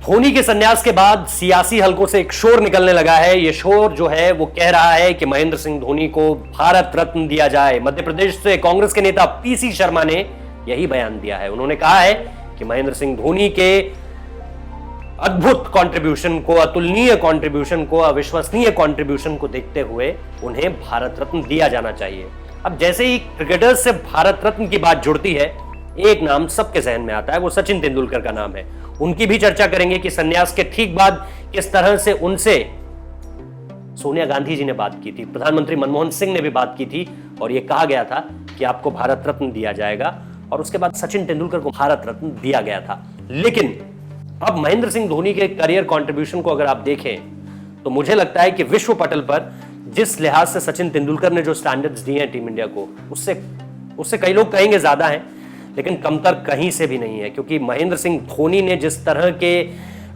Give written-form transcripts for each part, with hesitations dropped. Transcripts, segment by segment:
धोनी के संन्यास के बाद सियासी हलकों से एक शोर निकलने लगा है। ये शोर जो है वो कह रहा है कि महेंद्र सिंह धोनी को भारत रत्न दिया जाए। मध्य प्रदेश से कांग्रेस के नेता पीसी शर्मा ने यही बयान दिया है। उन्होंने कहा है कि महेंद्र सिंह धोनी के अद्भुत कंट्रीब्यूशन को, अतुलनीय कंट्रीब्यूशन को, अविश्वसनीय कंट्रीब्यूशन को देखते हुए उन्हें भारत रत्न दिया जाना चाहिए। अब जैसे ही क्रिकेटर्स से भारत रत्न की बात जुड़ती है, एक नाम सबके जहन में आता है, वो सचिन तेंदुलकर का नाम है। उनकी भी चर्चा करेंगे कि संन्यास के ठीक बाद किस तरह से उनसे सोनिया गांधी जी ने बात की थी, प्रधानमंत्री मनमोहन सिंह ने भी बात की थी और यह कहा गया था कि आपको भारत रत्न दिया जाएगा, और उसके बाद सचिन तेंदुलकर को भारत रत्न दिया गया था। लेकिन अब महेंद्र सिंह धोनी के करियर कंट्रीब्यूशन को अगर आप देखें तो मुझे लगता है कि विश्व पटल पर जिस लिहाज से सचिन तेंदुलकर ने जो स्टैंडर्ड्स दिए हैं टीम इंडिया को, उससे कई लोग कहेंगे ज्यादा हैं, लेकिन कमतर कहीं से भी नहीं है। क्योंकि महेंद्र सिंह धोनी ने जिस तरह के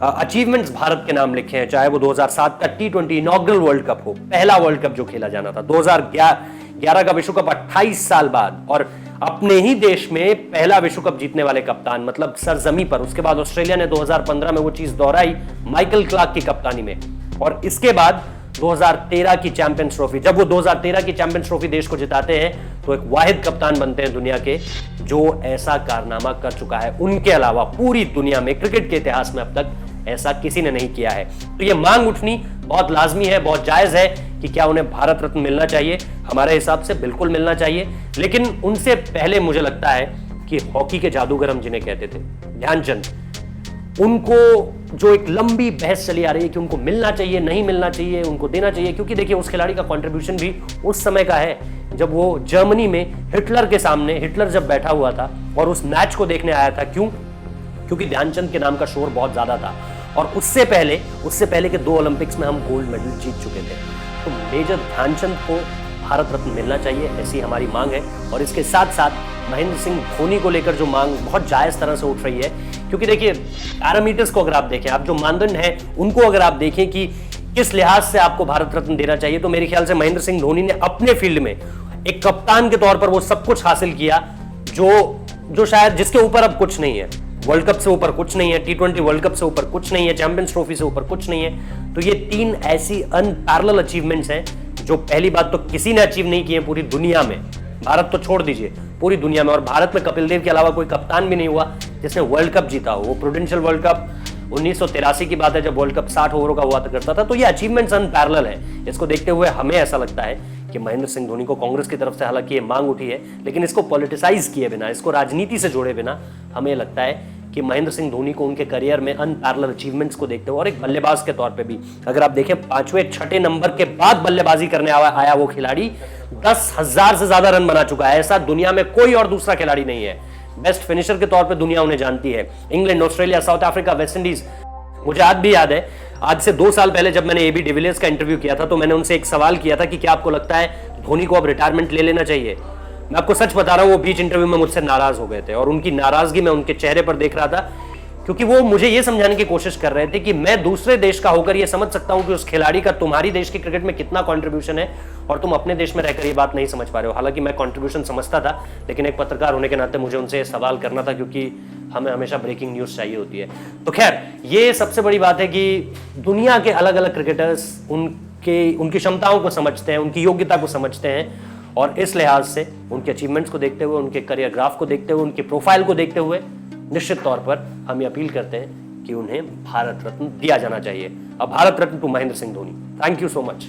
अचीवमेंट्स भारत के नाम लिखे हैं, चाहे वो 2007 का T20 इनॉग्रल वर्ल्ड कप हो, पहला वर्ल्ड कप जो खेला जाना था, 2011 का विश्व कप 28 साल बाद, और अपने ही देश में पहला विश्व कप जीतने वाले कप्तान, मतलब सरजमी पर। उसके बाद ऑस्ट्रेलिया ने 2015 में वो चीज दोहराई माइकल क्लार्क की कप्तानी में, और इसके बाद 2013 की चैंपियंस ट्रॉफी, जब वो 2013 की चैंपियंस ट्रॉफी देश को जिताते हैं तो एक वाहिद कप्तान बनते हैं दुनिया के जो ऐसा कारनामा कर चुका है। उनके अलावा पूरी दुनिया में, क्रिकेट के इतिहास में अब तक ऐसा किसी ने नहीं किया है। तो ये मांग उठनी बहुत लाजमी है, बहुत जायज है कि क्या उन्हें भारत रत्न मिलना चाहिए। हमारे हिसाब से बिल्कुल मिलना चाहिए, लेकिन उनसे पहले मुझे लगता है कि हॉकी के जादूगर हम जिन्हें कहते थे, ध्यानचंद, उनको जो एक लंबी बहस चली आ रही है कि उनको मिलना चाहिए, नहीं मिलना चाहिए, उनको देना चाहिए, क्योंकि देखिए उस खिलाड़ी का कंट्रीब्यूशन भी उस समय का है जब वो जर्मनी में हिटलर के सामने, हिटलर जब बैठा हुआ था और उस मैच को देखने आया था। क्यों? क्योंकि ध्यानचंद के नाम का शोर बहुत ज्यादा था, और उससे पहले के 2 ओलंपिक्स में हम गोल्ड मेडल जीत चुके थे। तो मेजर ध्यानचंद को भारत रत्न मिलना चाहिए, ऐसी हमारी मांग है। और इसके साथ साथ महेंद्र सिंह धोनी को लेकर जो मांग बहुत जायज तरह से उठ रही है, क्योंकि देखिए पैरामीटर्स को अगर आप देखें, आप जो मानदंड है उनको अगर आप देखें कि किस लिहाज से आपको भारत रत्न देना चाहिए, तो मेरे ख्याल से महेंद्र सिंह धोनी ने अपने फील्ड में एक कप्तान के तौर पर वो सब कुछ हासिल किया जो शायद जिसके ऊपर अब कुछ नहीं है। वर्ल्ड कप से ऊपर कुछ नहीं है, T20 वर्ल्ड कप से ऊपर कुछ नहीं है, चैंपियंस ट्रॉफी से ऊपर कुछ नहीं है। तो ये 3 ऐसी अनपैरेलल अचीवमेंट्स हैं जो पहली बात तो किसी ने अचीव नहीं किए पूरी दुनिया में, भारत तो छोड़ दीजिए, पूरी दुनिया में। और भारत में कपिल देव के अलावा कोई कप्तान भी नहीं हुआ जिसने वर्ल्ड कप जीता हो। वो प्रूडेंशियल वर्ल्ड कप 1983 की बात है जब वर्ल्ड कप 60 ओवरों का हुआ करता था। तो ये अचीवमेंट्स अनपैरेलल है। इसको देखते हुए हमें ऐसा लगता है कि महेंद्र सिंह धोनी को कांग्रेस की तरफ से हालांकि ये मांग उठी है, लेकिन इसको पॉलिटिसाइज किए बिना, इसको राजनीति से जोड़े बिना, हमें लगता है कि महेंद्र सिंह धोनी को उनके करियर में अनपैरेलल अचीवमेंट्स को देखते हुए, और एक बल्लेबाज के तौर पे भी अगर आप देखें 5वें 6ठे नंबर के बाद बल्लेबाजी करने आया वो खिलाड़ी 10,000 से ज्यादा रन बना चुका है। ऐसा दुनिया में कोई और दूसरा खिलाड़ी नहीं है। बेस्ट फिनिशर के तौर पे दुनिया उन्हें जानती है। England, Australia, south Africa, West Indies. मुझे आज भी याद है, आज से 2 साल पहले जब मैंने एबी डिविलियर्स का इंटरव्यू किया था तो मैंने उनसे एक सवाल किया था कि क्या आपको लगता है धोनी को अब रिटायरमेंट ले लेना चाहिए। मैं आपको सच बता रहा हूं, वो बीच इंटरव्यू में मुझसे नाराज हो गए थे, और उनकी नाराजगी मैं उनके चेहरे पर देख रहा था, क्योंकि वो मुझे ये समझाने की कोशिश कर रहे थे कि मैं दूसरे देश का होकर ये समझ सकता हूं कि उस खिलाड़ी का तुम्हारी देश की क्रिकेट में कितना कंट्रीब्यूशन है, और तुम अपने देश में रहकर ये बात नहीं समझ पा रहे हो। हालांकि मैं कंट्रीब्यूशन समझता था, लेकिन एक पत्रकार होने के नाते मुझे उनसे सवाल करना था, क्योंकि हमें हमेशा ब्रेकिंग न्यूज चाहिए होती है। तो खैर, ये सबसे बड़ी बात है कि दुनिया के अलग अलग क्रिकेटर्स उनकी क्षमताओं को समझते हैं, उनकी योग्यता को समझते हैं, और इस लिहाज से उनके अचीवमेंट्स को देखते हुए, उनके करियर ग्राफ को देखते हुए, उनकी प्रोफाइल को देखते हुए निश्चित तौर पर हम अपील करते हैं कि उन्हें भारत रत्न दिया जाना चाहिए। अब Bharat Ratna to Mahendra Singh Dhoni. Thank you so much.